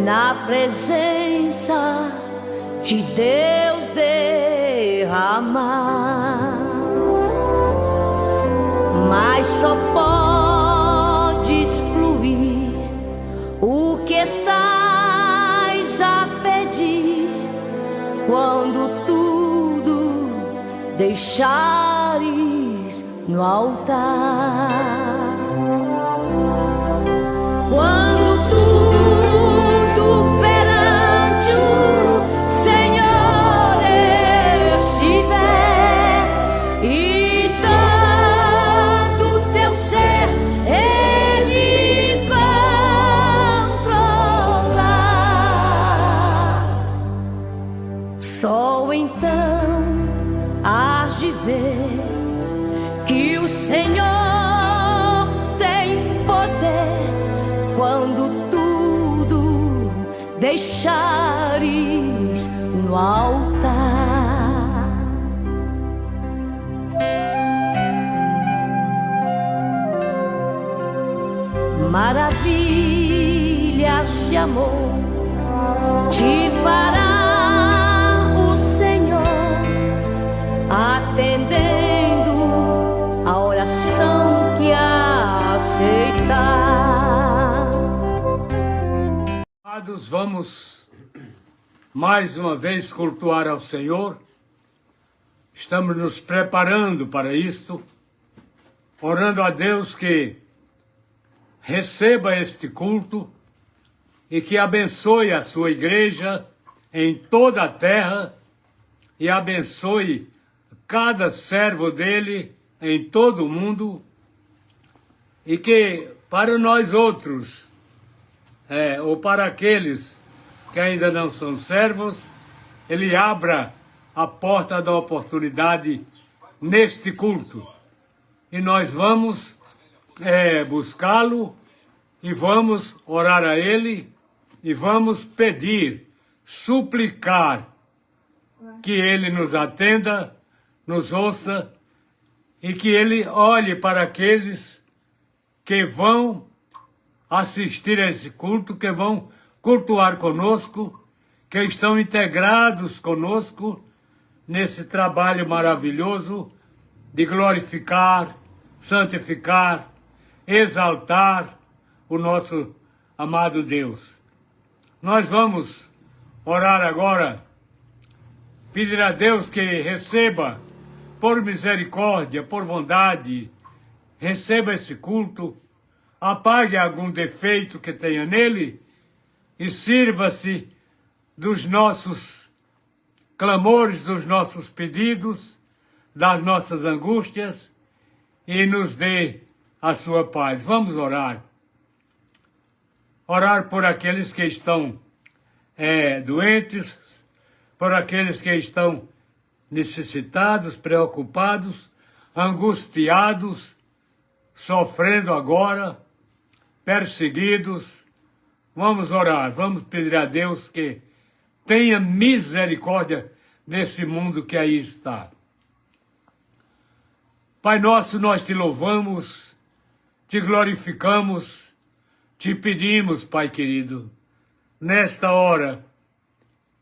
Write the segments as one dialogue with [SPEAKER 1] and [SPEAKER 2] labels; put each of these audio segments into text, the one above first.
[SPEAKER 1] na presença de Deus derramar, mas só podes fluir o que estás a pedir quando tudo deixares no altar. Quando tudo perante o Senhor estiver e todo teu ser Ele controlar, só então hás de ver que o Senhor tem poder quando tudo deixares no altar. Maravilhas de amor te fará o Senhor, atendendo a oração que aceitar.
[SPEAKER 2] Vamos mais uma vez cultuar ao Senhor. Estamos nos preparando para isto, orando a Deus que receba este culto e que abençoe a sua igreja em toda a terra e abençoe cada servo dele em todo o mundo, e que para nós outros, ou para aqueles que ainda não são servos, Ele abra a porta da oportunidade neste culto. E nós vamos buscá-lo, e vamos orar a Ele, e vamos pedir, suplicar que Ele nos atenda, nos ouça, e que Ele olhe para aqueles que vão assistir a esse culto, que vão cultuar conosco, que estão integrados conosco nesse trabalho maravilhoso de glorificar, santificar, exaltar o nosso amado Deus. Nós vamos orar agora, pedir a Deus que receba, por misericórdia, por bondade, receba esse culto, apague algum defeito que tenha nele e sirva-se dos nossos clamores, dos nossos pedidos, das nossas angústias, e nos dê a sua paz. Vamos orar. Orar por aqueles que estão doentes, por aqueles que estão necessitados, preocupados, angustiados, sofrendo agora, perseguidos. Vamos orar, vamos pedir a Deus que tenha misericórdia desse mundo que aí está. Pai nosso, nós te louvamos, te glorificamos, te pedimos, Pai querido, nesta hora,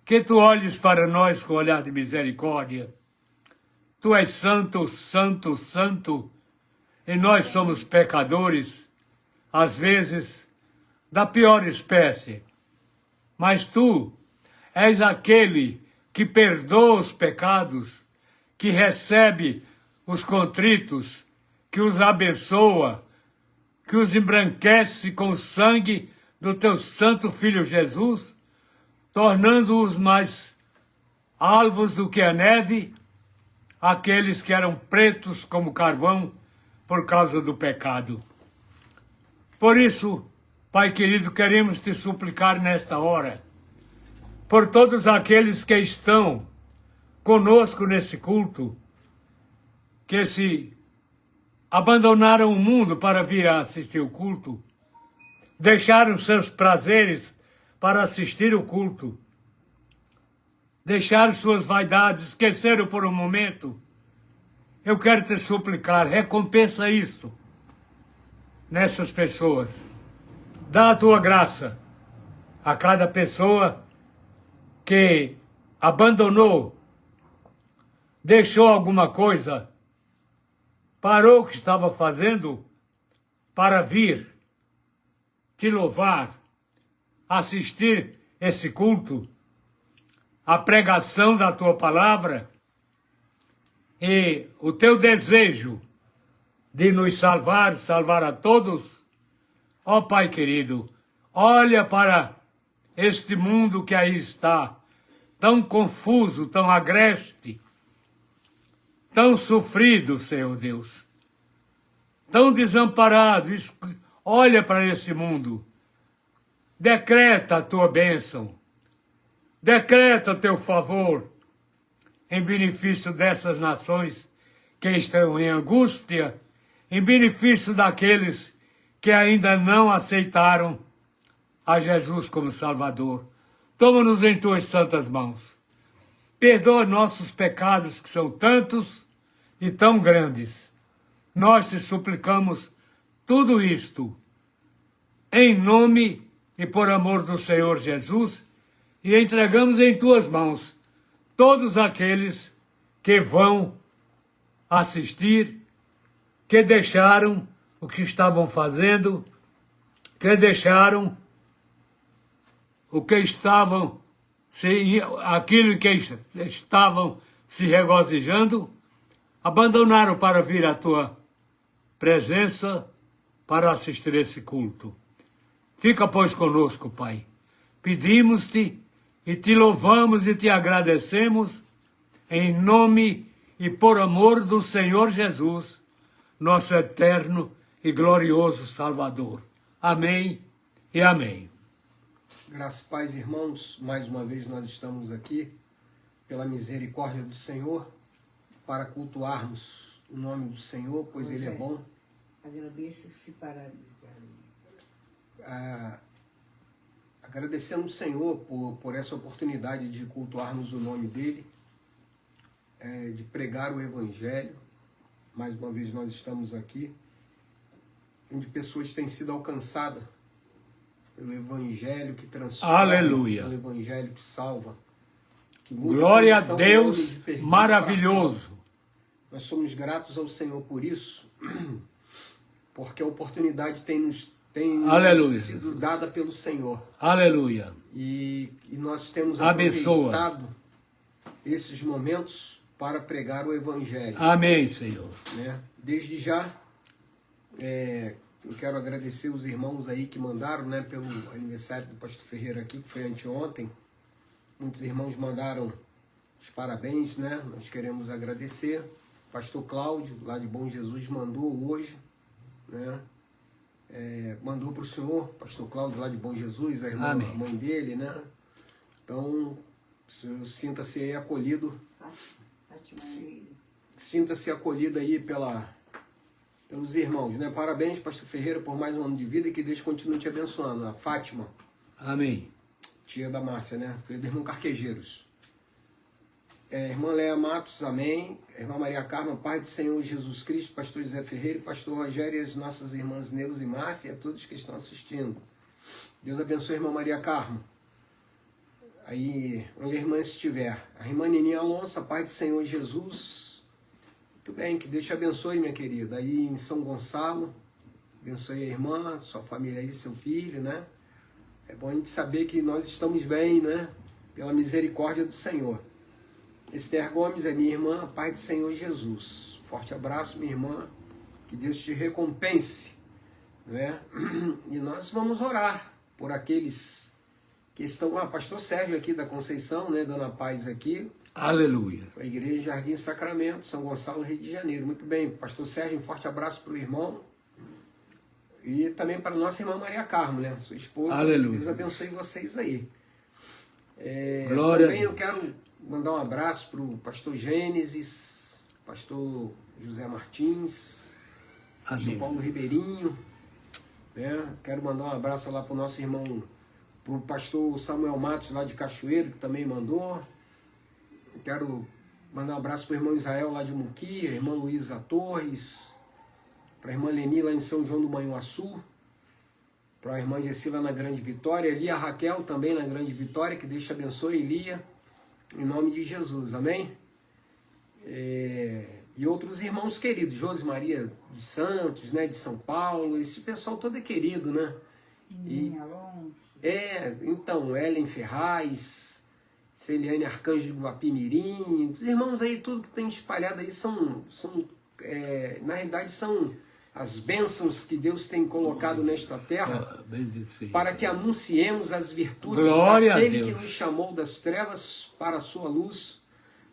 [SPEAKER 2] que tu olhes para nós com olhar de misericórdia. Tu és santo, santo, santo, e nós somos pecadores, às vezes, da pior espécie. Mas tu és aquele que perdoa os pecados, que recebe os contritos, que os abençoa, que os embranquece com o sangue do teu santo Filho Jesus, tornando-os mais alvos do que a neve, aqueles que eram pretos como carvão por causa do pecado. Por isso, Pai querido, queremos te suplicar nesta hora, por todos aqueles que estão conosco nesse culto, que se abandonaram o mundo para vir a assistir o culto, deixaram seus prazeres para assistir o culto, deixaram suas vaidades, esqueceram por um momento. Eu quero te suplicar, recompensa isso nessas pessoas. Dá a tua graça, a cada pessoa que abandonou, deixou alguma coisa, parou o que estava fazendo para vir te louvar, assistir esse culto, a pregação da tua palavra e o teu desejo de nos salvar, salvar a todos. Ó Pai querido, olha para este mundo que aí está, tão confuso, tão agreste, tão sofrido, Senhor Deus, tão desamparado. Olha para esse mundo, decreta a tua bênção, decreta o teu favor em benefício dessas nações que estão em angústia, em benefício daqueles que ainda não aceitaram a Jesus como Salvador. Toma-nos em tuas santas mãos. Perdoa nossos pecados, que são tantos e tão grandes. Nós te suplicamos tudo isto em nome e por amor do Senhor Jesus, e entregamos em tuas mãos todos aqueles que vão assistir, que deixaram o que estavam fazendo, que deixaram o que estavam, aquilo que estavam se regozijando, abandonaram para vir à tua presença para assistir esse culto. Fica, pois, conosco, Pai. Pedimos-te e te louvamos e te agradecemos em nome e por amor do Senhor Jesus, nosso eterno e glorioso Salvador. Amém e amém.
[SPEAKER 3] Graças, paz, irmãos, mais uma vez nós estamos aqui, pela misericórdia do Senhor, para cultuarmos o nome do Senhor, pois Ele é bom.
[SPEAKER 4] Agradeço-te para
[SPEAKER 3] agradecendo o Senhor por essa oportunidade de cultuarmos o nome dEle, de pregar o Evangelho. Mais uma vez nós estamos aqui, onde pessoas têm sido alcançadas pelo Evangelho que transforma,
[SPEAKER 2] aleluia,
[SPEAKER 3] pelo Evangelho que salva, que muda.
[SPEAKER 2] Glória a Deus, maravilhoso.
[SPEAKER 3] Nós somos gratos ao Senhor por isso, porque a oportunidade tem sido dada pelo Senhor.
[SPEAKER 2] Aleluia.
[SPEAKER 3] E nós temos
[SPEAKER 2] abençoa,
[SPEAKER 3] aproveitado esses momentos para pregar o Evangelho.
[SPEAKER 2] Amém, Senhor.
[SPEAKER 3] Né? Desde já, eu quero agradecer os irmãos aí que mandaram, né, pelo aniversário do Pastor Ferreira aqui, que foi anteontem. Muitos irmãos mandaram os parabéns, né? Nós queremos agradecer. Pastor Cláudio, lá de Bom Jesus, mandou hoje, né? Mandou para o senhor, Pastor Cláudio, lá de Bom Jesus, a irmã, a mãe dele, né? Então, sinta-se aí acolhido. Sinta-se acolhido aí pelos irmãos, né? Parabéns, Pastor Ferreira, por mais um ano de vida e que Deus continue te abençoando. A Fátima.
[SPEAKER 2] Amém.
[SPEAKER 3] Tia da Márcia, né? Filha do irmão Carquejeiros. Irmã Léa Matos, amém. Irmã Maria Carma, Pai do Senhor Jesus Cristo, Pastor José Ferreira, Pastor Rogério e as nossas irmãs Neuza e Márcia e a todos que estão assistindo. Deus abençoe a irmã Maria Carma. Aí, onde a irmã estiver. A irmã Nininha Alonso, a Pai do Senhor Jesus. Muito bem, que Deus te abençoe, minha querida. Aí em São Gonçalo, abençoe a irmã, sua família aí, seu filho, né? É bom a gente saber que nós estamos bem, né? Pela misericórdia do Senhor. Esther Gomes é minha irmã, Pai do Senhor Jesus. Forte abraço, minha irmã. Que Deus te recompense. Né? E nós vamos orar por aqueles que estão... Pastor Sérgio aqui da Conceição, né? Dando a paz aqui.
[SPEAKER 2] Aleluia.
[SPEAKER 3] A Igreja Jardim Sacramento, São Gonçalo, Rio de Janeiro. Muito bem, Pastor Sérgio, um forte abraço para o irmão. E também para a nossa irmã Maria Carmo, né? Sua esposa.
[SPEAKER 2] Aleluia.
[SPEAKER 3] Deus abençoe vocês aí.
[SPEAKER 2] Glória
[SPEAKER 3] também
[SPEAKER 2] a
[SPEAKER 3] eu quero mandar um abraço para o Pastor Gênesis, Pastor José Martins, Pastor Paulo Ribeirinho. Né? Quero mandar um abraço lá para o nosso irmão, para o Pastor Samuel Matos, lá de Cachoeiro, que também mandou. Quero mandar um abraço para o irmão Israel, lá de Muquia, a irmã Luísa Torres, para a irmã Leni, lá em São João do Manhuaçu. Para a irmã Gessila na Grande Vitória, Lia Raquel também na Grande Vitória, que Deus te abençoe, Lia, em nome de Jesus, amém? E outros irmãos queridos, Josi Maria dos Santos, né, de São Paulo, esse pessoal todo é querido, né? Então, Ellen Ferraz, Celiane Arcanjo de Guapimirim, os irmãos aí, tudo que tem espalhado aí na realidade são as bênçãos que Deus tem colocado nesta terra para que anunciemos as virtudes daquele que nos chamou das trevas para a sua luz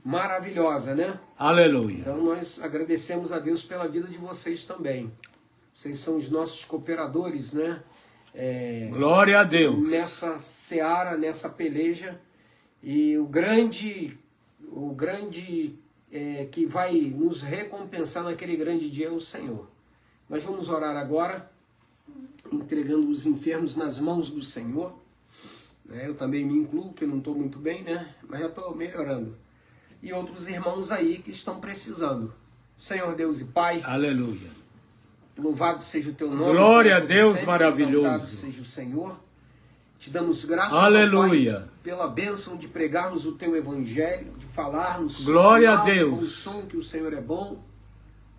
[SPEAKER 3] maravilhosa, né?
[SPEAKER 2] Aleluia.
[SPEAKER 3] Então nós agradecemos a Deus pela vida de vocês também. Vocês são os nossos cooperadores, né?
[SPEAKER 2] Glória a Deus.
[SPEAKER 3] Nessa seara, nessa peleja. E o grande que vai nos recompensar naquele grande dia é o Senhor. Nós vamos orar agora, entregando os enfermos nas mãos do Senhor. Eu também me incluo, que eu não estou muito bem, né? Mas já estou melhorando. E outros irmãos aí que estão precisando. Senhor Deus e Pai.
[SPEAKER 2] Aleluia.
[SPEAKER 3] Louvado seja o teu nome.
[SPEAKER 2] Glória a Deus, maravilhoso.
[SPEAKER 3] Exaltado seja o Senhor. Te damos graças,
[SPEAKER 2] aleluia,
[SPEAKER 3] Pai, pela bênção de pregarmos o teu evangelho, de falarmos.
[SPEAKER 2] Glória a Deus.
[SPEAKER 3] Com o som que o Senhor é bom.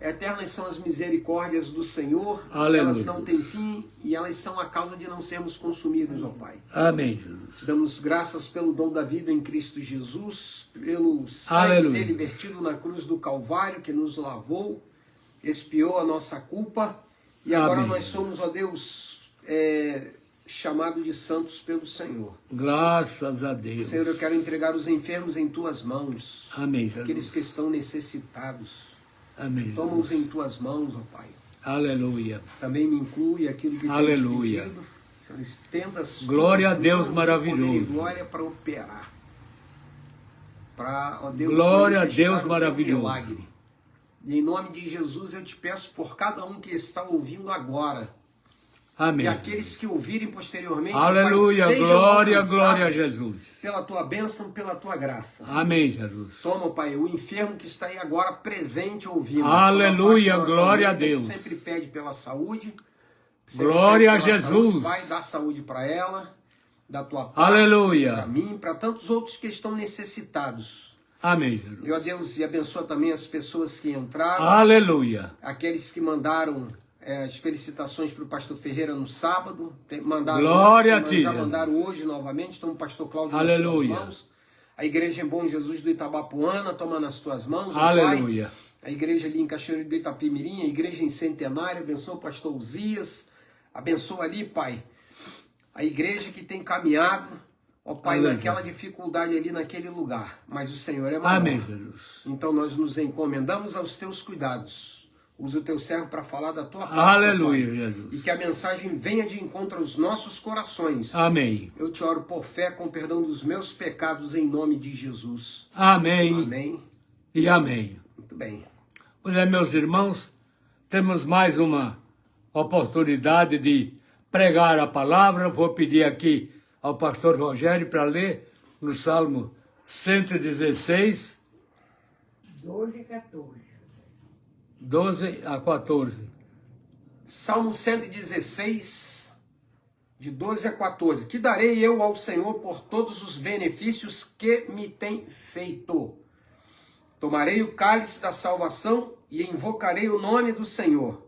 [SPEAKER 3] Eternas são as misericórdias do Senhor.
[SPEAKER 2] Aleluia.
[SPEAKER 3] Elas não têm fim e elas são a causa de não sermos consumidos, ó Pai.
[SPEAKER 2] Amém.
[SPEAKER 3] Te damos graças pelo dom da vida em Cristo Jesus, pelo sangue dele vertido na cruz do Calvário, que nos lavou, expiou a nossa culpa. E agora nós somos, ó Deus, chamado de santos pelo Senhor.
[SPEAKER 2] Graças a Deus.
[SPEAKER 3] Senhor, eu quero entregar os enfermos em tuas mãos.
[SPEAKER 2] Amém, Jesus.
[SPEAKER 3] Aqueles que estão necessitados.
[SPEAKER 2] Amém.
[SPEAKER 3] Toma-os em tuas mãos, ó Pai.
[SPEAKER 2] Aleluia.
[SPEAKER 3] Também me inclui aquilo que tens pedido. Senhor, estenda as
[SPEAKER 2] glória a Deus maravilhoso.
[SPEAKER 3] Glória para operar. Para, ó Deus,
[SPEAKER 2] glória a Deus maravilhoso.
[SPEAKER 3] Milagre. E em nome de Jesus eu te peço por cada um que está ouvindo agora.
[SPEAKER 2] Amém.
[SPEAKER 3] E aqueles que ouvirem posteriormente,
[SPEAKER 2] aleluia,
[SPEAKER 3] Pai,
[SPEAKER 2] glória, glória a Jesus.
[SPEAKER 3] Pela tua bênção, pela tua graça.
[SPEAKER 2] Amém, Jesus.
[SPEAKER 3] Toma, Pai, o enfermo que está aí agora presente ouvindo.
[SPEAKER 2] Aleluia, glória a Deus.
[SPEAKER 3] Sempre pede pela saúde.
[SPEAKER 2] Glória a Jesus.
[SPEAKER 3] Saúde, Pai, dá saúde para ela, da tua parte,
[SPEAKER 2] aleluia,
[SPEAKER 3] para mim, para tantos outros que estão necessitados.
[SPEAKER 2] Amém, Jesus.
[SPEAKER 3] E, ó Deus, e abençoa também as pessoas que entraram.
[SPEAKER 2] Aleluia.
[SPEAKER 3] Aqueles que mandaram as felicitações para o pastor Ferreira no sábado. Mandaram,
[SPEAKER 2] glória a ti.
[SPEAKER 3] Já mandaram hoje novamente. Então o pastor Cláudio
[SPEAKER 2] aleluia.
[SPEAKER 3] Nas tuas mãos. A igreja em Bom Jesus do Itabapuana, toma nas tuas mãos.
[SPEAKER 2] Aleluia.
[SPEAKER 3] Pai. A igreja ali em Cachoeiro do Itapimirim, a igreja em Centenário, abençoa o pastor Uzias. Abençoa ali, Pai, a igreja que tem caminhado, ó Pai, aleluia, naquela dificuldade ali naquele lugar. Mas o Senhor é maior.
[SPEAKER 2] Amém, Jesus.
[SPEAKER 3] Então nós nos encomendamos aos teus cuidados. Usa o teu servo para falar da tua parte.
[SPEAKER 2] Aleluia, Jesus.
[SPEAKER 3] E que a mensagem venha de encontro aos nossos corações.
[SPEAKER 2] Amém.
[SPEAKER 3] Eu te oro por fé, com perdão dos meus pecados, em nome de Jesus.
[SPEAKER 2] Amém.
[SPEAKER 3] Amém.
[SPEAKER 2] E amém.
[SPEAKER 3] Muito bem.
[SPEAKER 2] Pois é, meus irmãos, temos mais uma oportunidade de pregar a palavra. Vou pedir aqui ao pastor Rogério para ler no Salmo 116.
[SPEAKER 4] 12 e 14.
[SPEAKER 2] 12 a 14.
[SPEAKER 3] Salmo 116, de 12 a 14. Que darei eu ao Senhor por todos os benefícios que me tem feito? Tomarei o cálice da salvação e invocarei o nome do Senhor.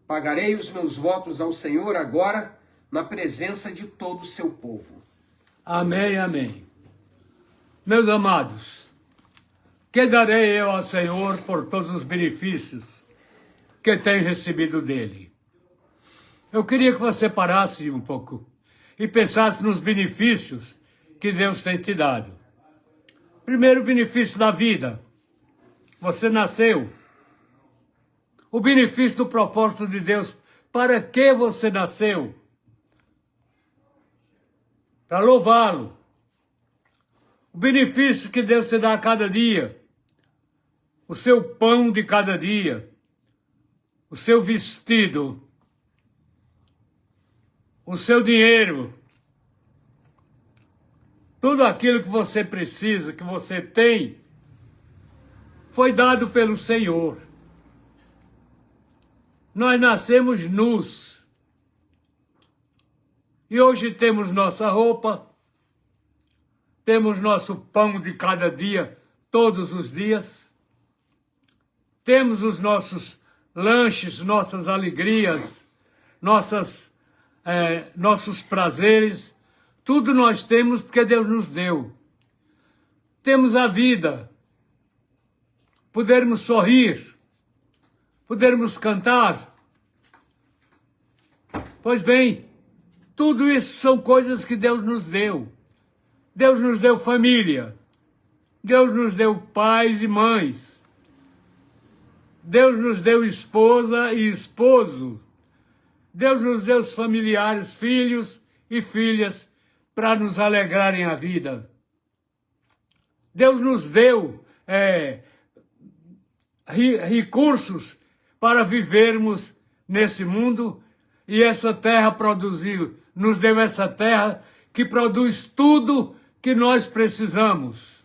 [SPEAKER 3] Pagarei os meus votos ao Senhor agora, na presença de todo o seu povo.
[SPEAKER 2] Amém, amém. Meus amados, que darei eu ao Senhor por todos os benefícios que tenho recebido dele? Eu queria que você parasse um pouco e pensasse nos benefícios que Deus tem te dado. Primeiro, o benefício da vida. Você nasceu. O benefício do propósito de Deus. Para que você nasceu? Para louvá-lo. O benefício que Deus te dá a cada dia. O seu pão de cada dia. O seu vestido. O seu dinheiro. Tudo aquilo que você precisa, que você tem, foi dado pelo Senhor. Nós nascemos nus. E hoje temos nossa roupa, temos nosso pão de cada dia, todos os dias, temos os nossos lanches, nossas alegrias, nossos prazeres, tudo nós temos porque Deus nos deu. Temos a vida, podermos sorrir, podermos cantar. Pois bem, tudo isso são coisas que Deus nos deu. Deus nos deu família, Deus nos deu pais e mães, Deus nos deu esposa e esposo, Deus nos deu os familiares, filhos e filhas, para nos alegrarem a vida. Deus nos deu recursos para vivermos nesse mundo, e essa terra nos deu essa terra que produz tudo que nós precisamos.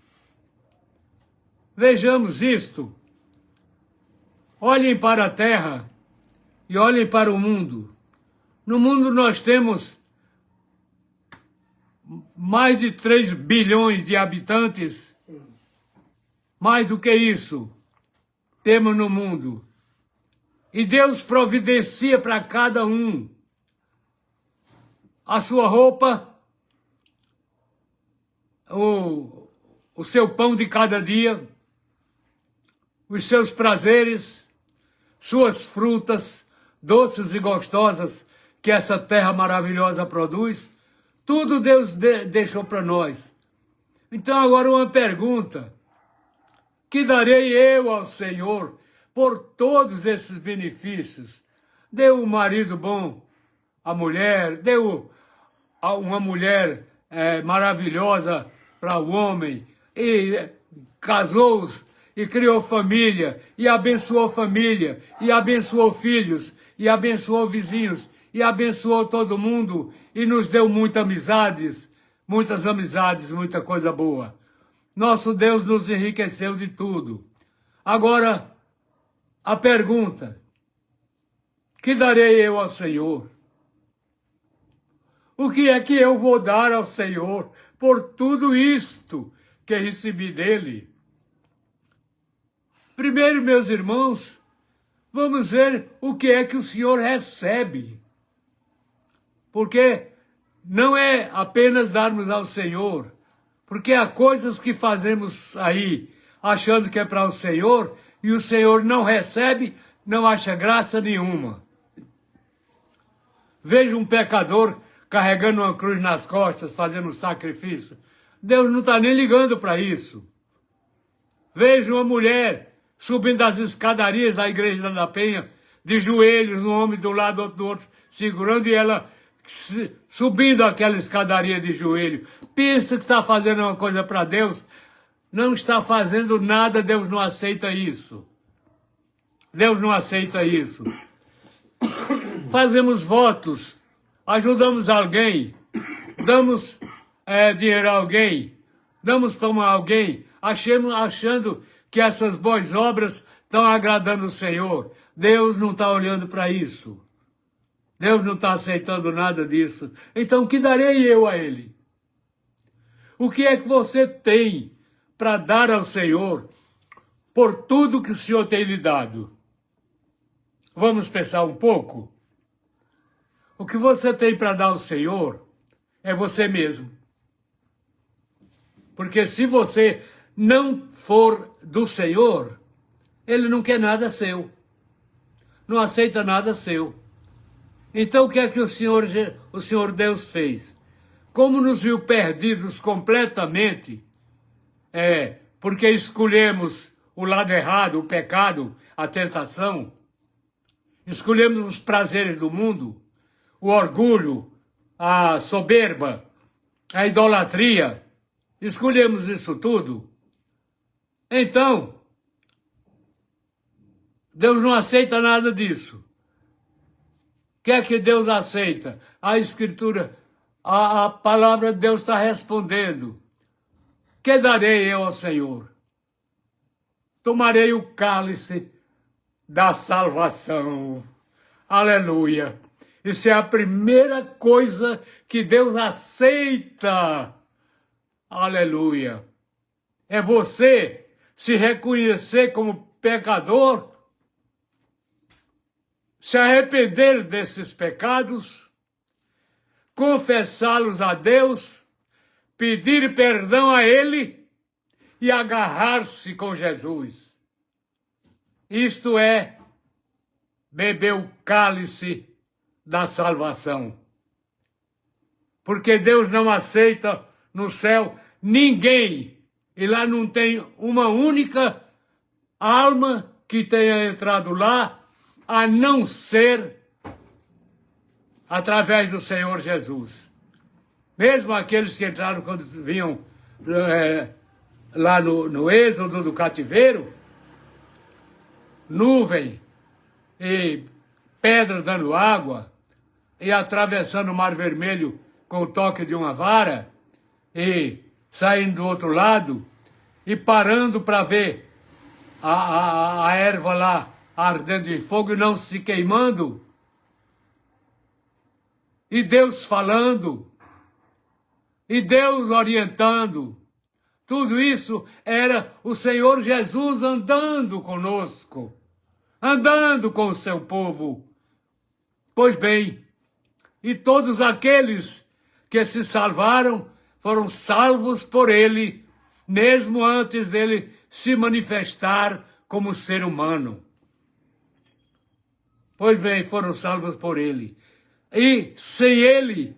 [SPEAKER 2] Vejamos isto. Olhem para a terra e olhem para o mundo. No mundo nós temos mais de 3 bilhões de habitantes.
[SPEAKER 4] Sim.
[SPEAKER 2] Mais do que isso, temos no mundo. E Deus providencia para cada um a sua roupa, o seu pão de cada dia, os seus prazeres, suas frutas doces e gostosas que essa terra maravilhosa produz. Tudo Deus deixou para nós. Então agora uma pergunta: que darei eu ao Senhor por todos esses benefícios? Deu um marido bom à mulher, deu uma mulher maravilhosa para o homem, e casou-os, e criou família, e abençoou filhos, e abençoou vizinhos, e abençoou todo mundo, e nos deu muitas amizades, muita coisa boa. Nosso Deus nos enriqueceu de tudo. Agora, a pergunta: que darei eu ao Senhor? O que é que eu vou dar ao Senhor por tudo isto que recebi dele? Primeiro, meus irmãos, vamos ver o que é que o Senhor recebe. Porque não é apenas darmos ao Senhor, porque há coisas que fazemos aí achando que é para o Senhor, e o Senhor não recebe, não acha graça nenhuma. Veja um pecador carregando uma cruz nas costas, fazendo um sacrifício. Deus não está nem ligando para isso. Veja uma mulher subindo as escadarias da Igreja da Penha, de joelhos, um homem de um lado, outro do outro, segurando, e ela subindo aquela escadaria de joelho. Pensa que está fazendo uma coisa para Deus, não está fazendo nada. Deus não aceita isso. Deus não aceita isso. Fazemos votos, ajudamos alguém, damos dinheiro a alguém, damos pão a alguém, achando que essas boas obras estão agradando o Senhor. Deus não está olhando para isso. Deus não está aceitando nada disso. Então, o que darei eu a Ele? O que é que você tem para dar ao Senhor por tudo que o Senhor tem lhe dado? Vamos pensar um pouco? O que você tem para dar ao Senhor é você mesmo. Porque se você não for do Senhor, Ele não quer nada seu. Não aceita nada seu. Então o que é que o Senhor Deus fez? Como nos viu perdidos completamente, porque escolhemos o lado errado, o pecado, a tentação, escolhemos os prazeres do mundo, o orgulho, a soberba, a idolatria, escolhemos isso tudo. Então, Deus não aceita nada disso. O que é que Deus aceita? A Escritura, a palavra de Deus está respondendo: que darei eu ao Senhor? Tomarei o cálice da salvação. Aleluia! Isso é a primeira coisa que Deus aceita. Aleluia. É você se reconhecer como pecador, se arrepender desses pecados, confessá-los a Deus, pedir perdão a Ele e agarrar-se com Jesus. Isto é beber o cálice da salvação. Porque Deus não aceita no céu ninguém. E lá não tem uma única alma que tenha entrado lá, a não ser através do Senhor Jesus. Mesmo aqueles que entraram quando vinham lá no êxodo do cativeiro, nuvem e pedras dando água, e atravessando o Mar Vermelho com o toque de uma vara, e saindo do outro lado, e parando para ver a erva lá ardendo de fogo e não se queimando. E Deus falando, e Deus orientando. Tudo isso era o Senhor Jesus andando conosco, andando com o seu povo. Pois bem, e todos aqueles que se salvaram foram salvos por Ele, mesmo antes dele se manifestar como ser humano. Pois bem, foram salvos por Ele. E sem Ele,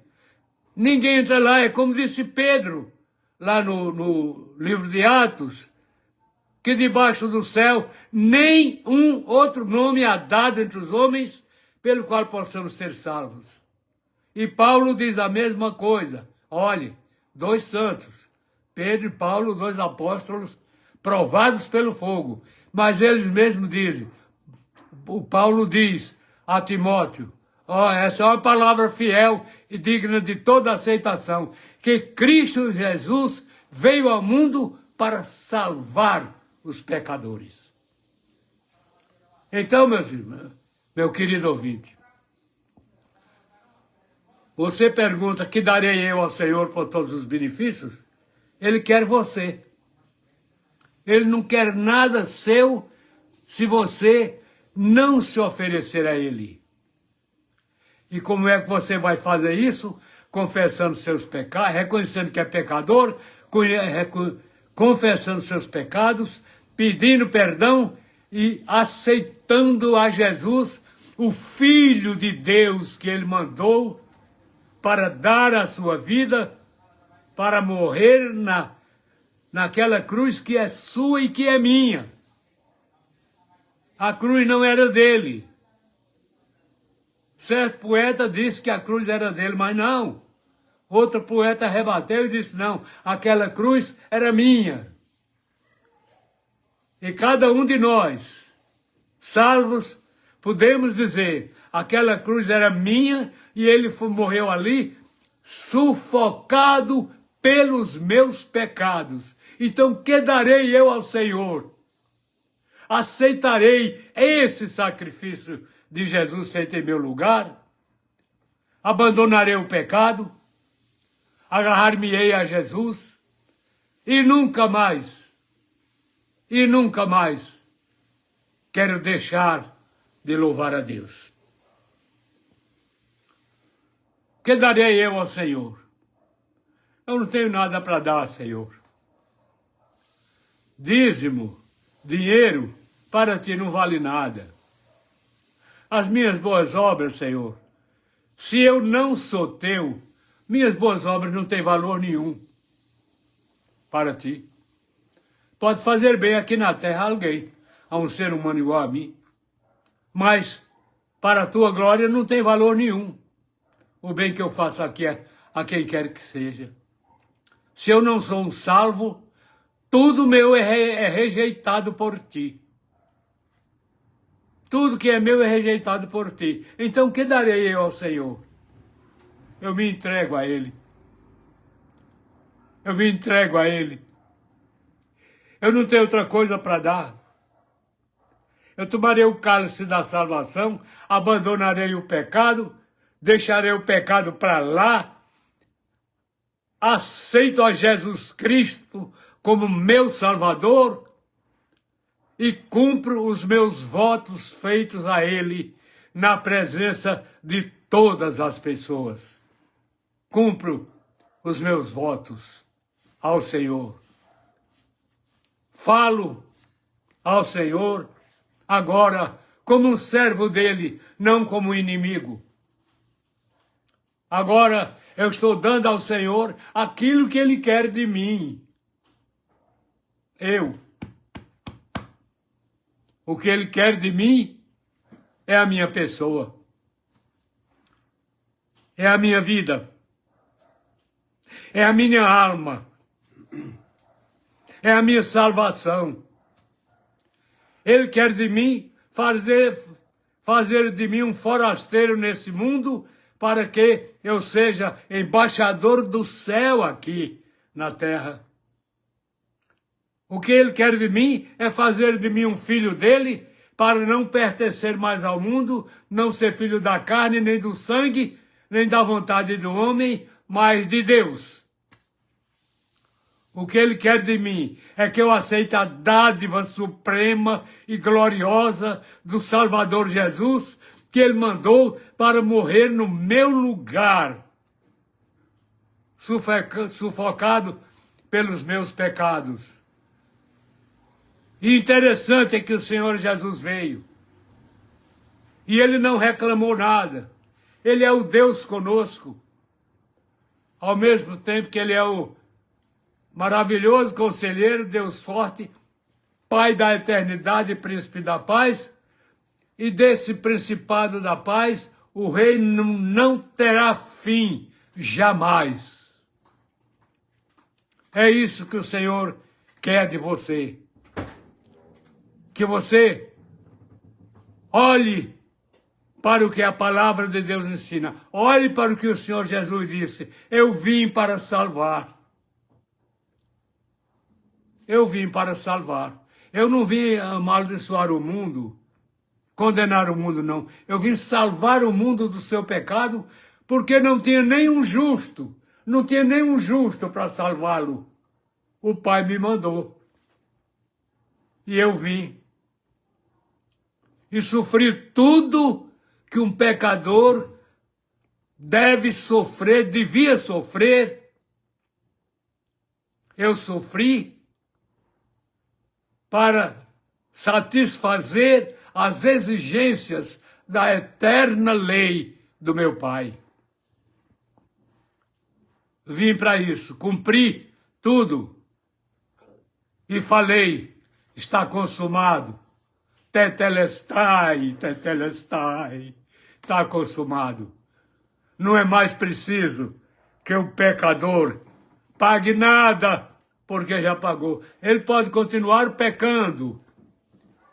[SPEAKER 2] ninguém entra lá. É como disse Pedro, lá no livro de Atos, que debaixo do céu nem um outro nome há dado entre os homens pelo qual possamos ser salvos. E Paulo diz a mesma coisa. Olhe, 2 santos, Pedro e Paulo, 2 apóstolos, provados pelo fogo. Mas eles mesmos dizem, o Paulo diz a Timóteo, essa é uma palavra fiel e digna de toda aceitação, que Cristo Jesus veio ao mundo para salvar os pecadores. Então, meus irmãos, meu querido ouvinte, você pergunta, que darei eu ao Senhor por todos os benefícios? Ele quer você. Ele não quer nada seu se você não se oferecer a Ele. E como é que você vai fazer isso? Confessando seus pecados, reconhecendo que é pecador, confessando seus pecados, pedindo perdão e aceitando a Jesus, o Filho de Deus que Ele mandou para dar a sua vida, para morrer naquela cruz que é sua e que é minha. A cruz não era dele. Certo poeta disse que a cruz era dele, mas não. Outro poeta rebateu e disse, não, aquela cruz era minha. E cada um de nós, salvos, podemos dizer, aquela cruz era minha e ele morreu ali, sufocado pelos meus pecados. Então, que darei eu ao Senhor? Aceitarei esse sacrifício de Jesus feito em meu lugar? Abandonarei o pecado? Agarrar-me-ei a Jesus? E nunca mais quero deixar de louvar a Deus. Que darei eu ao Senhor? Eu não tenho nada para dar, Senhor. Dízimo, dinheiro, para ti não vale nada. As minhas boas obras, Senhor, se eu não sou teu, minhas boas obras não têm valor nenhum para ti. Pode fazer bem aqui na terra a alguém, a um ser humano igual a mim, mas para a tua glória não tem valor nenhum o bem que eu faço aqui a quem quer que seja. Se eu não sou um salvo, tudo meu é rejeitado por ti. Tudo que é meu é rejeitado por ti. Então, que darei eu ao Senhor? Eu me entrego a Ele. Eu me entrego a Ele. Eu não tenho outra coisa para dar. Eu tomarei o cálice da salvação, abandonarei o pecado, deixarei o pecado para lá, aceito a Jesus Cristo como meu Salvador e cumpro os meus votos feitos a Ele na presença de todas as pessoas. Cumpro os meus votos ao Senhor. Falo ao Senhor agora como um servo dele, não como um inimigo. Agora eu estou dando ao Senhor aquilo que Ele quer de mim. O que Ele quer de mim é a minha pessoa. É a minha vida. É a minha alma. É a minha salvação. Ele quer de mim fazer de mim um forasteiro nesse mundo para que eu seja embaixador do céu aqui na terra. O que Ele quer de mim é fazer de mim um filho dele para não pertencer mais ao mundo, não ser filho da carne, nem do sangue, nem da vontade do homem, mas de Deus. O que Ele quer de mim é que eu aceite a dádiva suprema e gloriosa do Salvador Jesus, que Ele mandou para morrer no meu lugar, sufocado pelos meus pecados. E interessante é que o Senhor Jesus veio. E Ele não reclamou nada. Ele é o Deus conosco. Ao mesmo tempo que Ele é o maravilhoso conselheiro, Deus forte, Pai da eternidade, Príncipe da paz. E desse principado da paz, o reino não terá fim, jamais. É isso que o Senhor quer de você. Que você olhe para o que a palavra de Deus ensina. Olhe para o que o Senhor Jesus disse. Eu vim para salvar. Eu vim para salvar. Eu não vim amaldiçoar o mundo, condenar o mundo, não. Eu vim salvar o mundo do seu pecado, porque não tinha nenhum justo. Não tinha nenhum justo para salvá-lo. O Pai me mandou. E eu vim. E sofri tudo que um pecador deve sofrer, devia sofrer. Eu sofri para satisfazer as exigências da eterna lei do meu Pai. Vim para isso, cumpri tudo e falei, está consumado. Tetelestai, tetelestai, está consumado. Não é mais preciso que o pecador pague nada, porque já pagou. Ele pode continuar pecando,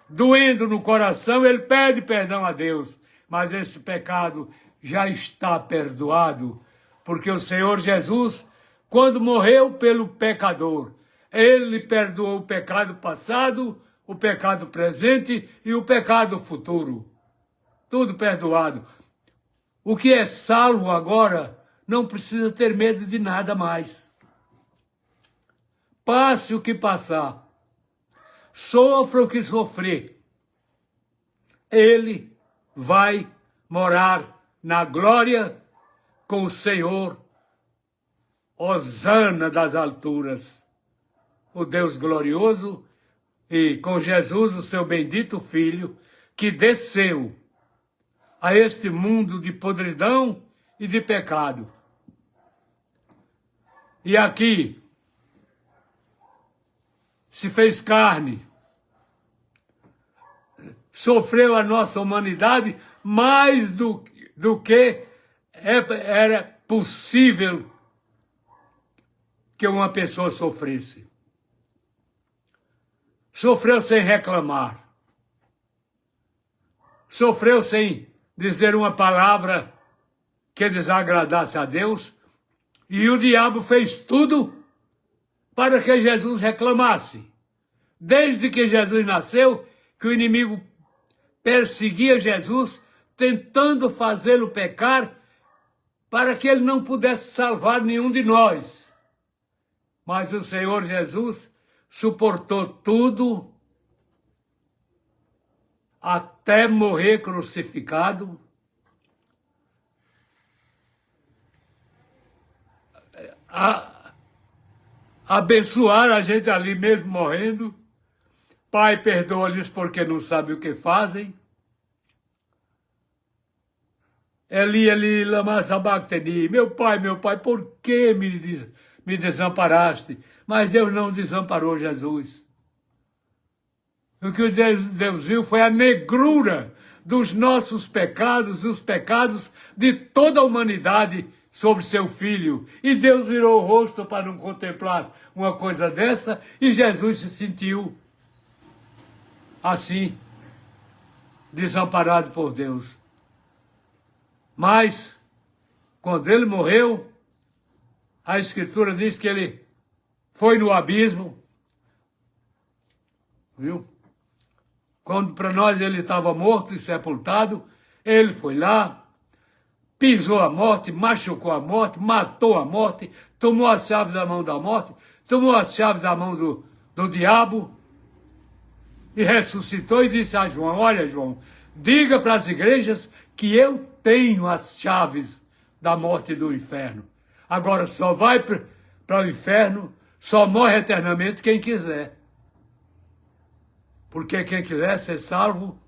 [SPEAKER 2] doendo no coração, ele pede perdão a Deus, mas esse pecado já está perdoado, porque o Senhor Jesus, quando morreu pelo pecador, Ele perdoou o pecado passado, o pecado presente e o pecado futuro. Tudo perdoado. O que é salvo agora não precisa ter medo de nada mais. Passe o que passar. Sofra o que sofrer. Ele vai morar na glória com o Senhor, hosana das alturas, o Deus glorioso, e com Jesus, o seu bendito Filho, que desceu a este mundo de podridão e de pecado. E aqui se fez carne, sofreu a nossa humanidade mais do que era possível que uma pessoa sofresse. Sofreu sem reclamar. Sofreu sem dizer uma palavra que desagradasse a Deus. E o diabo fez tudo para que Jesus reclamasse. Desde que Jesus nasceu, que o inimigo perseguia Jesus, tentando fazê-lo pecar para que ele não pudesse salvar nenhum de nós. Mas o Senhor Jesus suportou tudo até morrer crucificado, abençoar a gente ali mesmo morrendo. Pai, perdoa-lhes porque não sabem o que fazem. Eli, Eli, lama sabachthani. Meu Pai, por que me desamparaste? Mas Deus não desamparou Jesus. O que Deus viu foi a negrura dos nossos pecados, dos pecados de toda a humanidade sobre seu Filho. E Deus virou o rosto para não contemplar uma coisa dessa, e Jesus se sentiu assim, desamparado por Deus. Mas, quando ele morreu, a Escritura diz que ele foi no abismo, viu? Quando para nós ele estava morto e sepultado, ele foi lá, pisou a morte, machucou a morte, matou a morte, tomou as chaves da mão da morte, tomou as chaves da mão do diabo, e ressuscitou e disse a João: olha, João, diga para as igrejas que eu tenho as chaves da morte e do inferno. Agora só vai para o inferno, só morre eternamente quem quiser. Porque quem quiser ser salvo,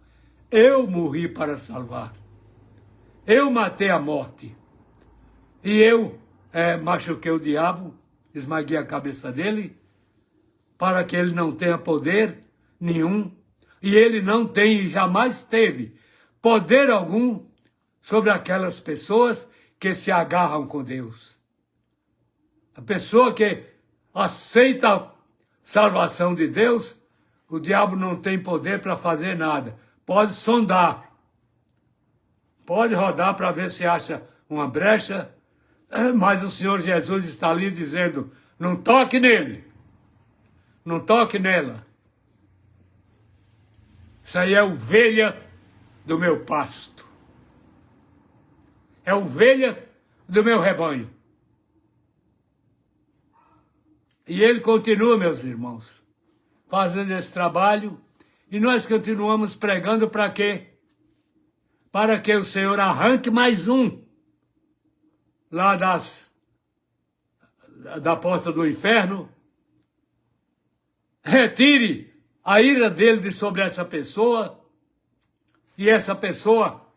[SPEAKER 2] eu morri para salvar. Eu matei a morte. E eu machuquei o diabo, esmaguei a cabeça dele, para que ele não tenha poder nenhum, e ele não tem e jamais teve poder algum sobre aquelas pessoas que se agarram com Deus. A pessoa que aceita a salvação de Deus, o diabo não tem poder para fazer nada. Pode sondar, pode rodar para ver se acha uma brecha, mas o Senhor Jesus está ali dizendo: não toque nele, não toque nela. Isso aí é ovelha do meu pasto. É ovelha do meu rebanho. E ele continua, meus irmãos, fazendo esse trabalho. E nós continuamos pregando para quê? Para que o Senhor arranque mais um lá da porta do inferno. Retire a ira dele de sobre essa pessoa, e essa pessoa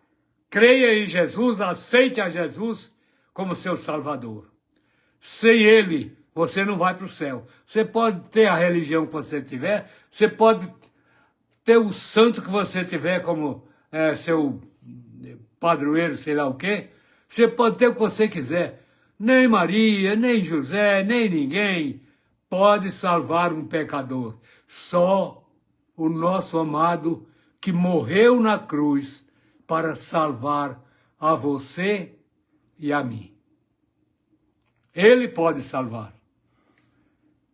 [SPEAKER 2] creia em Jesus, aceite a Jesus como seu Salvador. Sem ele, você não vai para o céu. Você pode ter a religião que você tiver, você pode ter o santo que você tiver como seu padroeiro, sei lá o quê. Você pode ter o que você quiser. Nem Maria, nem José, nem ninguém pode salvar um pecador. Só o nosso amado que morreu na cruz para salvar a você e a mim. Ele pode salvar.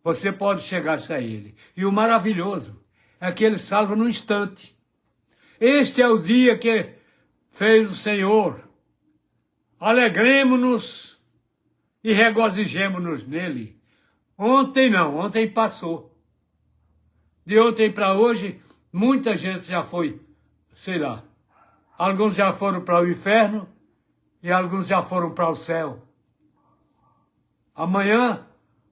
[SPEAKER 2] Você pode chegar-se a ele. E o maravilhoso é que ele salva num instante. Este é o dia que fez o Senhor. Alegremo-nos e regozijemo-nos nele. Ontem não, ontem passou. De ontem para hoje, muita gente já foi, sei lá, alguns já foram para o inferno e alguns já foram para o céu. Amanhã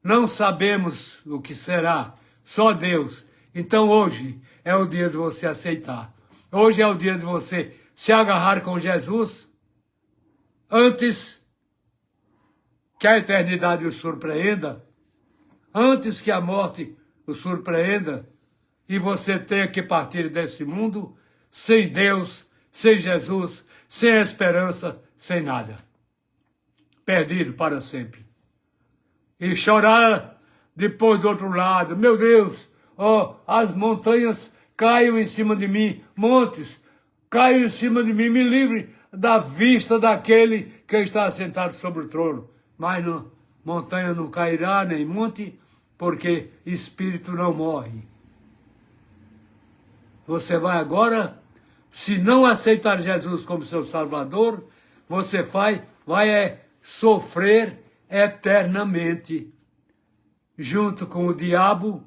[SPEAKER 2] não sabemos o que será, só Deus. Então hoje é o dia de você aceitar. Hoje é o dia de você se agarrar com Jesus antes que a eternidade o surpreenda, antes que a morte o surpreenda, e você tenha que partir desse mundo sem Deus, sem Jesus, sem esperança, sem nada. Perdido para sempre. E chorar depois do outro lado. Meu Deus, as montanhas caiam em cima de mim, montes caiam em cima de mim, me livre da vista daquele que está sentado sobre o trono. Mas montanha não cairá, nem monte, porque espírito não morre. Você vai agora, se não aceitar Jesus como seu Salvador, você vai sofrer eternamente junto com o diabo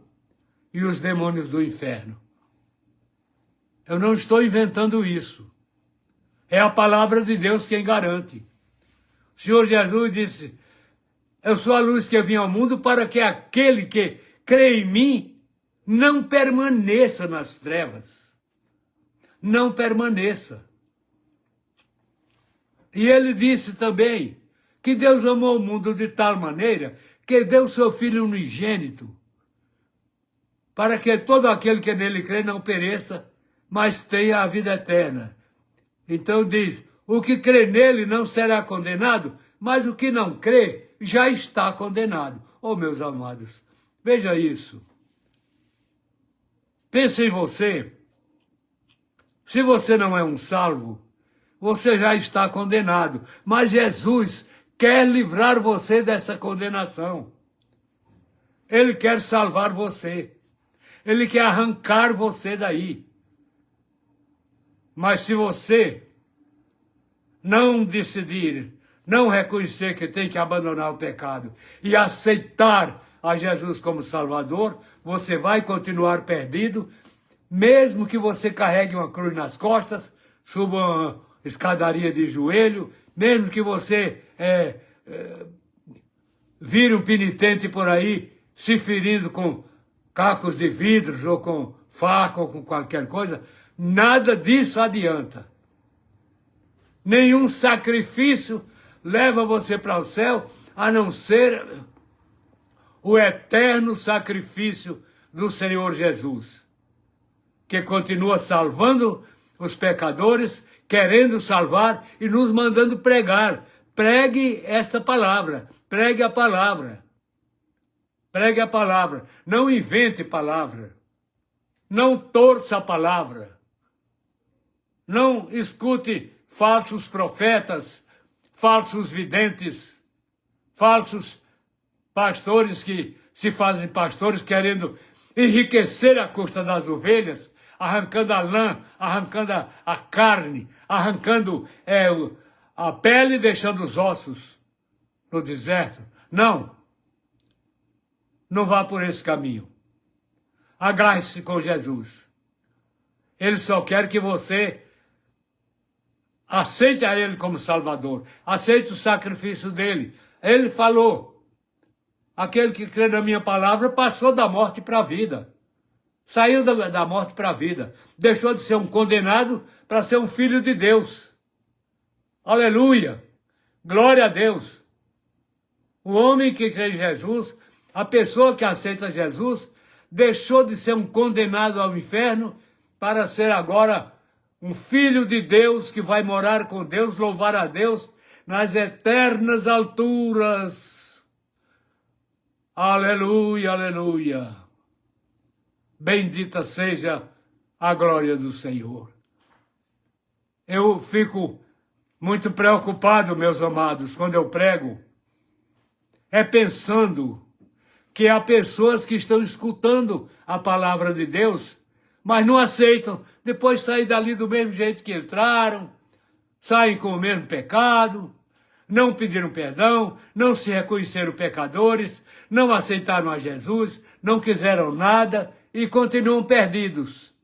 [SPEAKER 2] e os demônios do inferno. Eu não estou inventando isso. É a palavra de Deus quem garante. O Senhor Jesus disse: eu sou a luz que vim ao mundo para que aquele que crê em mim não permaneça nas trevas. Não permaneça. E ele disse também que Deus amou o mundo de tal maneira que deu seu Filho unigênito, para que todo aquele que nele crê não pereça, mas tenha a vida eterna. Então diz, o que crê nele não será condenado, mas o que não crê já está condenado. Oh, meus amados, veja isso. Pense em você. Se você não é um salvo, você já está condenado. Mas Jesus quer livrar você dessa condenação. Ele quer salvar você. Ele quer arrancar você daí. Mas se você não decidir, não reconhecer que tem que abandonar o pecado e aceitar a Jesus como Salvador, você vai continuar perdido, mesmo que você carregue uma cruz nas costas, suba uma escadaria de joelho, mesmo que você vire um penitente por aí, se ferindo com cacos de vidros, ou com faca, ou com qualquer coisa, nada disso adianta. Nenhum sacrifício leva você para o céu, a não ser o eterno sacrifício do Senhor Jesus, que continua salvando os pecadores, querendo salvar e nos mandando pregar. Pregue esta palavra, pregue a palavra. Pregue a palavra, não invente palavra, não torça a palavra, não escute falsos profetas, falsos videntes, falsos pastores que se fazem pastores querendo enriquecer à custa das ovelhas, arrancando a lã, arrancando a carne, arrancando a pele e deixando os ossos no deserto. Não. Não vá por esse caminho. Agarre-se com Jesus. Ele só quer que você aceite a Ele como Salvador. Aceite o sacrifício dele. Ele falou, aquele que crê na minha palavra passou da morte para a vida. Saiu da morte para a vida. Deixou de ser um condenado para ser um filho de Deus. Aleluia! Glória a Deus! O homem que crê em Jesus, a pessoa que aceita Jesus, deixou de ser um condenado ao inferno para ser agora um filho de Deus que vai morar com Deus, louvar a Deus nas eternas alturas. Aleluia, aleluia. Bendita seja a glória do Senhor. Eu fico muito preocupado, meus amados, quando eu prego, pensando que há pessoas que estão escutando a palavra de Deus, mas não aceitam, depois saem dali do mesmo jeito que entraram, saem com o mesmo pecado, não pediram perdão, não se reconheceram pecadores, não aceitaram a Jesus, não quiseram nada e continuam perdidos.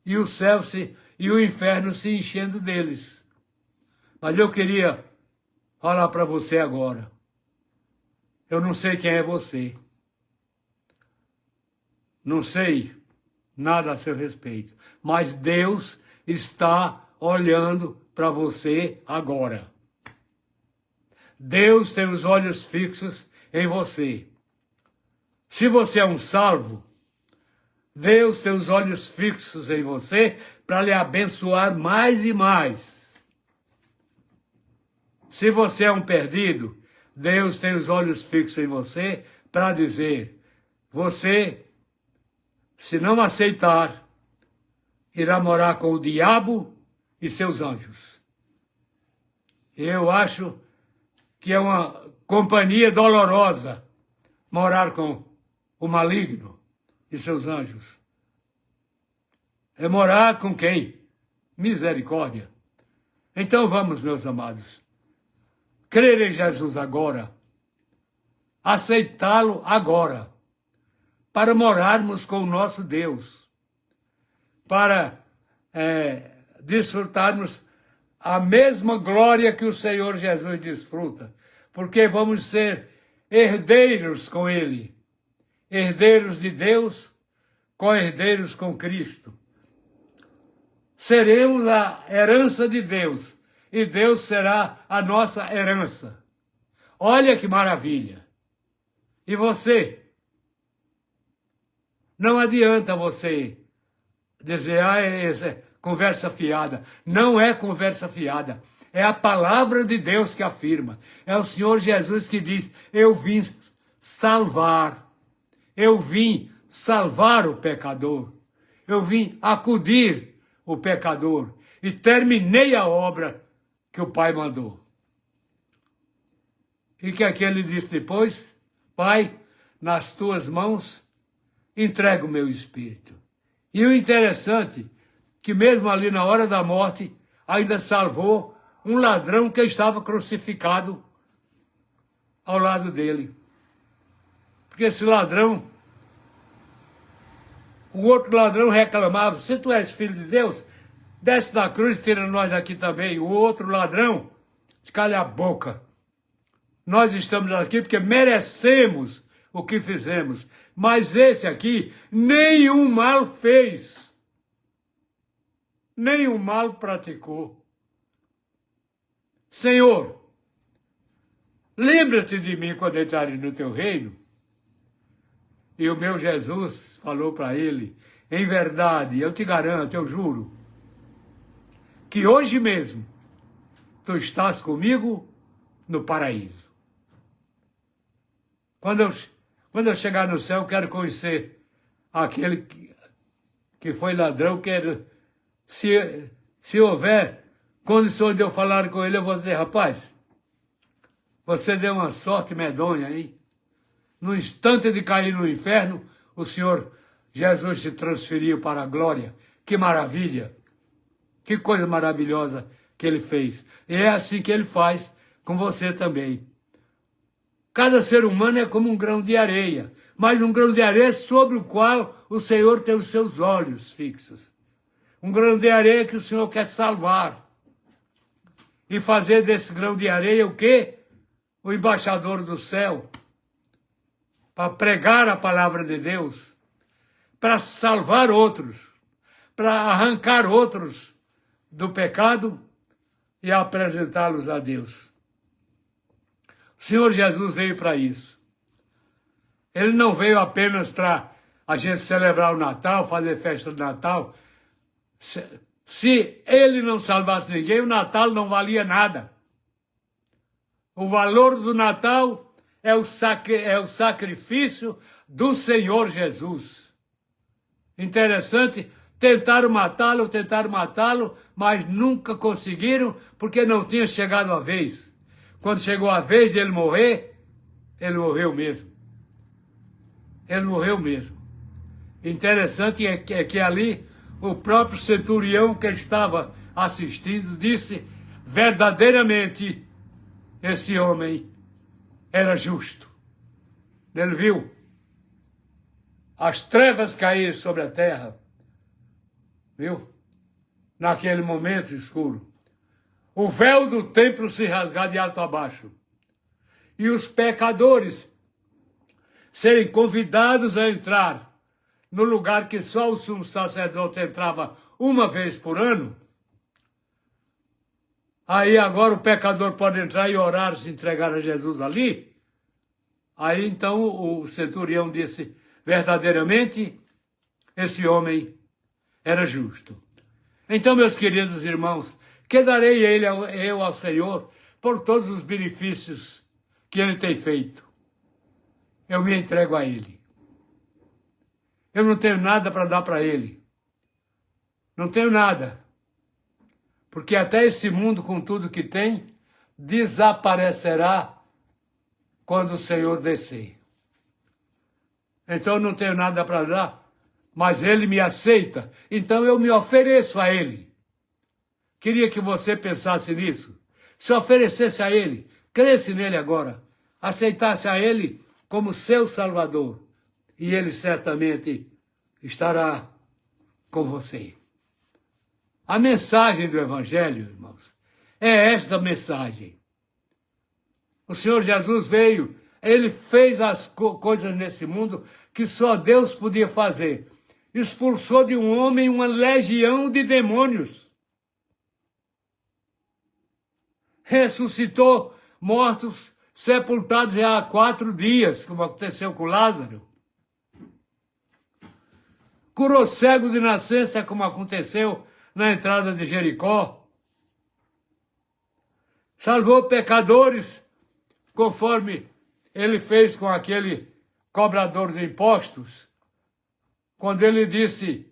[SPEAKER 2] E o céu e o inferno se enchendo deles. Mas eu queria falar para você agora. Eu não sei quem é você. Não sei nada a seu respeito. Mas Deus está olhando para você agora. Deus tem os olhos fixos em você. Se você é um salvo, Deus tem os olhos fixos em você para lhe abençoar mais e mais. Se você é um perdido, Deus tem os olhos fixos em você para dizer, você, se não aceitar, irá morar com o diabo e seus anjos. Eu acho que é uma companhia dolorosa morar com o maligno e seus anjos. É morar com quem? Misericórdia. Então vamos, meus amados. crer em Jesus agora, aceitá-lo agora, para morarmos com o nosso Deus, para desfrutarmos a mesma glória que o Senhor Jesus desfruta, porque vamos ser herdeiros com Ele, herdeiros de Deus, co-herdeiros com Cristo. Seremos a herança de Deus, e Deus será a nossa herança. Olha que maravilha! E você? Não adianta você dizer, essa é conversa fiada. Não é conversa fiada. É a palavra de Deus que afirma. É o Senhor Jesus que diz, eu vim salvar. Eu vim salvar o pecador. Eu vim acudir o pecador. E terminei a obra que o Pai mandou. E que aquele disse depois, Pai, nas tuas mãos entrego o meu espírito. E o interessante, que mesmo ali na hora da morte, ainda salvou um ladrão que estava crucificado ao lado dele. Porque esse ladrão, o outro ladrão reclamava, se tu és filho de Deus, desce da cruz e tira nós daqui também. O outro ladrão, cala a boca. Nós estamos aqui porque merecemos o que fizemos. Mas esse aqui, nenhum mal fez. Nenhum mal praticou. Senhor, lembra-te de mim quando entrares no teu reino. E o meu Jesus falou para ele, em verdade, eu te garanto, eu juro, que hoje mesmo tu estás comigo no paraíso. Quando eu chegar no céu, eu quero conhecer aquele que foi ladrão, se houver condições de eu falar com ele, eu vou dizer, rapaz, você deu uma sorte medonha aí. No instante de cair no inferno, o Senhor Jesus se transferiu para a glória. Que maravilha! Que coisa maravilhosa que Ele fez. E é assim que Ele faz com você também. Cada ser humano é como um grão de areia, mas um grão de areia sobre o qual o Senhor tem os seus olhos fixos. Um grão de areia que o Senhor quer salvar. E fazer desse grão de areia o quê? O embaixador do céu. Para pregar a palavra de Deus. Para salvar outros. Para arrancar outros do pecado e apresentá-los a Deus. O Senhor Jesus veio para isso. Ele não veio apenas para a gente celebrar o Natal, fazer festa do Natal. Se ele não salvasse ninguém, o Natal não valia nada. O valor do Natal é o sacrifício do Senhor Jesus. Interessante, tentaram matá-lo, mas nunca conseguiram, porque não tinha chegado a vez. Quando chegou a vez de ele morrer, ele morreu mesmo. Ele morreu mesmo. Interessante é que ali o próprio centurião que estava assistindo disse, verdadeiramente, esse homem era justo. Ele viu as trevas cair sobre a terra, viu? Naquele momento escuro. O véu do templo se rasgar de alto a baixo. E os pecadores serem convidados a entrar no lugar que só o sumo sacerdote entrava uma vez por ano. Aí agora o pecador pode entrar e orar, se entregar a Jesus ali. Aí então o centurião disse, verdadeiramente, esse homem era justo. Então, meus queridos irmãos, que darei eu ao Senhor por todos os benefícios que Ele tem feito. Eu me entrego a Ele. Eu não tenho nada para dar para Ele. Não tenho nada. Porque até esse mundo, com tudo que tem, desaparecerá quando o Senhor descer. Então eu não tenho nada para dar, mas Ele me aceita. Então eu me ofereço a Ele. Queria que você pensasse nisso. Se oferecesse a Ele cresse nele agora, aceitasse a ele como seu Salvador, e ele certamente estará com você. A mensagem do Evangelho, irmãos, é esta mensagem. O Senhor Jesus veio, ele fez as coisas nesse mundo que só Deus podia fazer. Expulsou de um homem uma legião de demônios. Ressuscitou mortos, sepultados já há 4 dias, como aconteceu com Lázaro. Curou cego de nascença, como aconteceu na entrada de Jericó. Salvou pecadores, conforme ele fez com aquele cobrador de impostos, quando ele disse: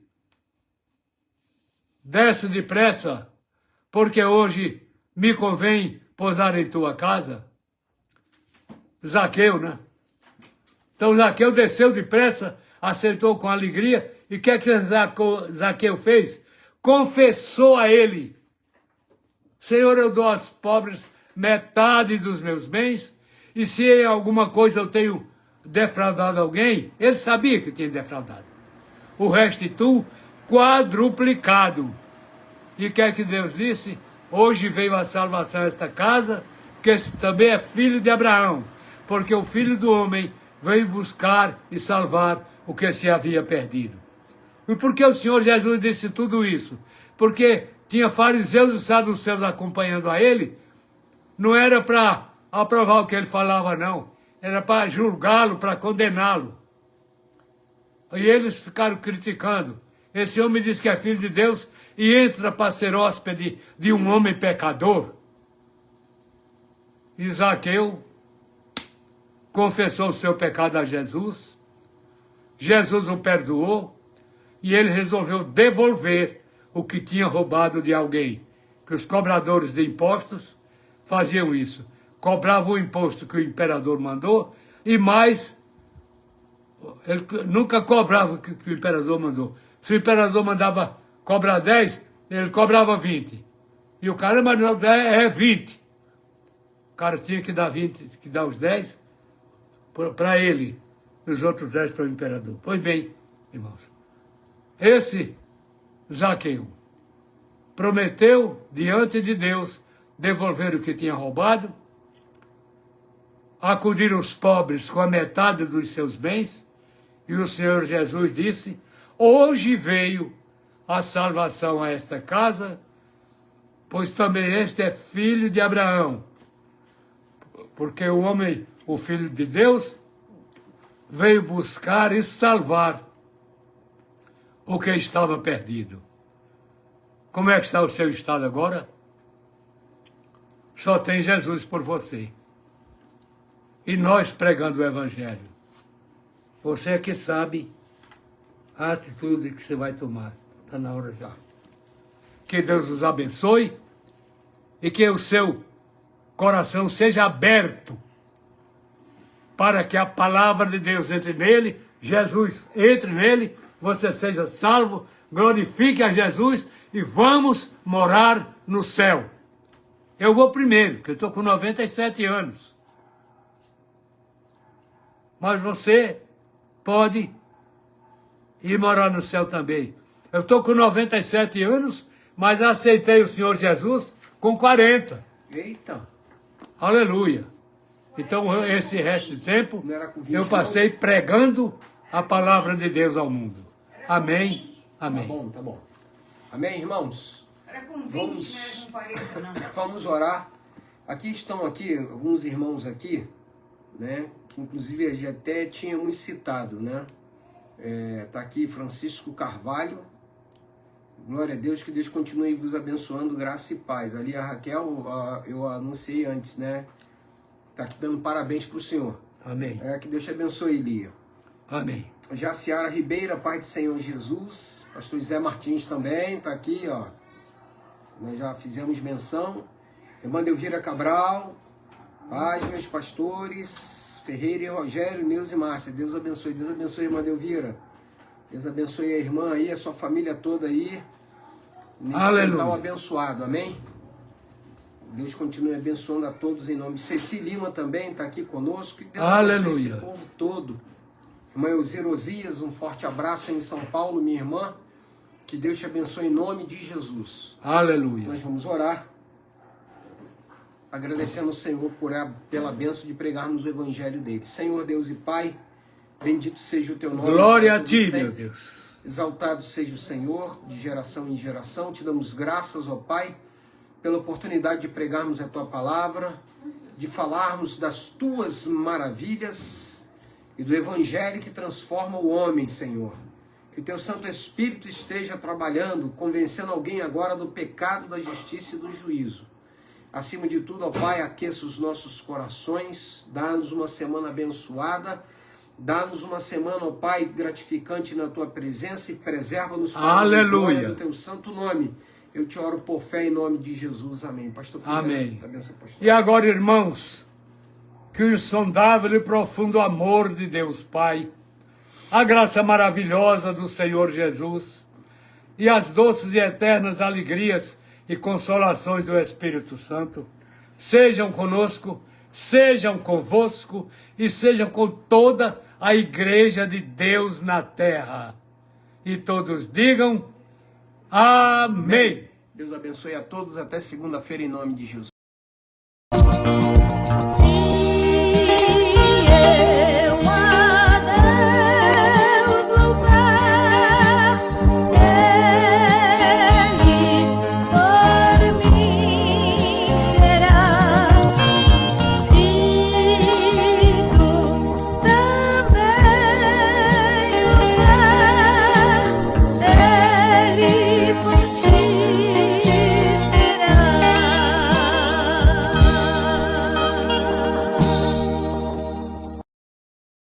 [SPEAKER 2] desce depressa, porque hoje me convém pousar em tua casa. Zaqueu, né? Então Zaqueu desceu depressa, aceitou com alegria, e o que é que Zaqueu fez? Confessou a ele: Senhor, eu dou aos pobres metade dos meus bens, e se em alguma coisa eu tenho defraudado alguém, ele sabia que tinha defraudado, o restituo quadruplicado. E o que é que Deus disse? Hoje veio a salvação a esta casa, que esse também é filho de Abraão, porque o Filho do Homem veio buscar e salvar o que se havia perdido. E por que o Senhor Jesus disse tudo isso? Porque tinha fariseus e saduceus acompanhando a ele. Não era para aprovar o que ele falava, não. Era para julgá-lo, para condená-lo. E eles ficaram criticando. Esse homem diz que é filho de Deus e entra para ser hóspede de um homem pecador. E Zaqueu confessou o seu pecado a Jesus. Jesus o perdoou e ele resolveu devolver o que tinha roubado de alguém. Que os cobradores de impostos faziam isso. Cobravam o imposto que o imperador mandou e mais, ele nunca cobrava o que o imperador mandou. Se o imperador mandava cobrar 10, ele cobrava 20. E o cara mandou 20. O cara tinha que dar 20, que dar os 10 para ele, e os outros 10 para o imperador. Pois bem, irmãos, esse Zaqueu prometeu diante de Deus devolver o que tinha roubado, acudir os pobres com a metade dos seus bens, e o Senhor Jesus disse: hoje veio a salvação a esta casa, pois também este é filho de Abraão. Porque o homem, o Filho de Deus, veio buscar e salvar o que estava perdido. Como é que está o seu estado agora? Só tem Jesus por você. E nós pregando o Evangelho. Você é que sabe a atitude que você vai tomar. Está na hora já. Que Deus os abençoe e que o seu coração seja aberto para que a palavra de Deus entre nele, Jesus entre nele, você seja salvo, glorifique a Jesus e vamos morar no céu. Eu vou primeiro, porque eu estou com 97 anos. Mas você pode ir morar no céu também. Eu estou com 97 anos, mas aceitei o Senhor Jesus com 40.
[SPEAKER 3] Eita!
[SPEAKER 2] Aleluia! Então, esse resto de tempo, eu passei pregando a palavra de Deus ao mundo. Amém? Amém.
[SPEAKER 3] Tá bom, tá bom. Amém, irmãos?
[SPEAKER 4] Era com 20, não era com 40, não.
[SPEAKER 3] Vamos orar. Aqui estão alguns irmãos aqui, né? Que inclusive já até tínhamos citado, né? Tá aqui Francisco Carvalho. Glória a Deus, que Deus continue vos abençoando, graça e paz. Ali a Raquel, eu anunciei antes, né? Tá aqui dando parabéns pro senhor.
[SPEAKER 2] Amém.
[SPEAKER 3] Que Deus te abençoe, Lia.
[SPEAKER 2] Amém.
[SPEAKER 3] Jaciara Ribeira, Pai do Senhor Jesus. Pastor José Martins também, tá aqui, ó. Nós já fizemos menção. Irmã Delvira Cabral. Paz, meus pastores. Ferreira e Rogério, Neuza e Márcia. Deus abençoe, irmã Delvira. Deus abençoe a irmã aí, a sua família toda aí. Nesse Natal abençoado, amém? Deus continue abençoando a todos em nome de Ceci Lima também, está aqui conosco. Que Deus
[SPEAKER 2] Aleluia.
[SPEAKER 3] abençoe esse povo todo. Irmã Elzira Osias, um forte abraço em São Paulo, minha irmã. Que Deus te abençoe em nome de Jesus.
[SPEAKER 2] Aleluia.
[SPEAKER 3] Nós vamos orar, agradecendo ao Senhor pela bênção de pregarmos o Evangelho dele. Senhor Deus e Pai, bendito seja o teu nome.
[SPEAKER 2] Glória a
[SPEAKER 3] todo
[SPEAKER 2] ti,
[SPEAKER 3] sempre.
[SPEAKER 2] meu Deus.
[SPEAKER 3] Exaltado seja o Senhor, de geração em geração. Te damos graças, ó Pai, pela oportunidade de pregarmos a Tua palavra, de falarmos das Tuas maravilhas e do Evangelho que transforma o homem, Senhor. Que o Teu Santo Espírito esteja trabalhando, convencendo alguém agora do pecado, da justiça e do juízo. Acima de tudo, ó Pai, aqueça os nossos corações, dá-nos uma semana abençoada, dá-nos uma semana, ó Pai, gratificante na Tua presença e preserva-nos para a glória do Teu santo nome. Eu te oro por fé em nome de Jesus. Amém. Pastor Filho,
[SPEAKER 2] amém.
[SPEAKER 3] Benção, pastor.
[SPEAKER 2] E agora, irmãos, que o insondável e profundo amor de Deus Pai, a graça maravilhosa do Senhor Jesus e as doces e eternas alegrias e consolações do Espírito Santo sejam conosco, sejam convosco e sejam com toda a igreja de Deus na terra. E todos digam amém.
[SPEAKER 3] Deus abençoe a todos. Até segunda-feira em nome de Jesus.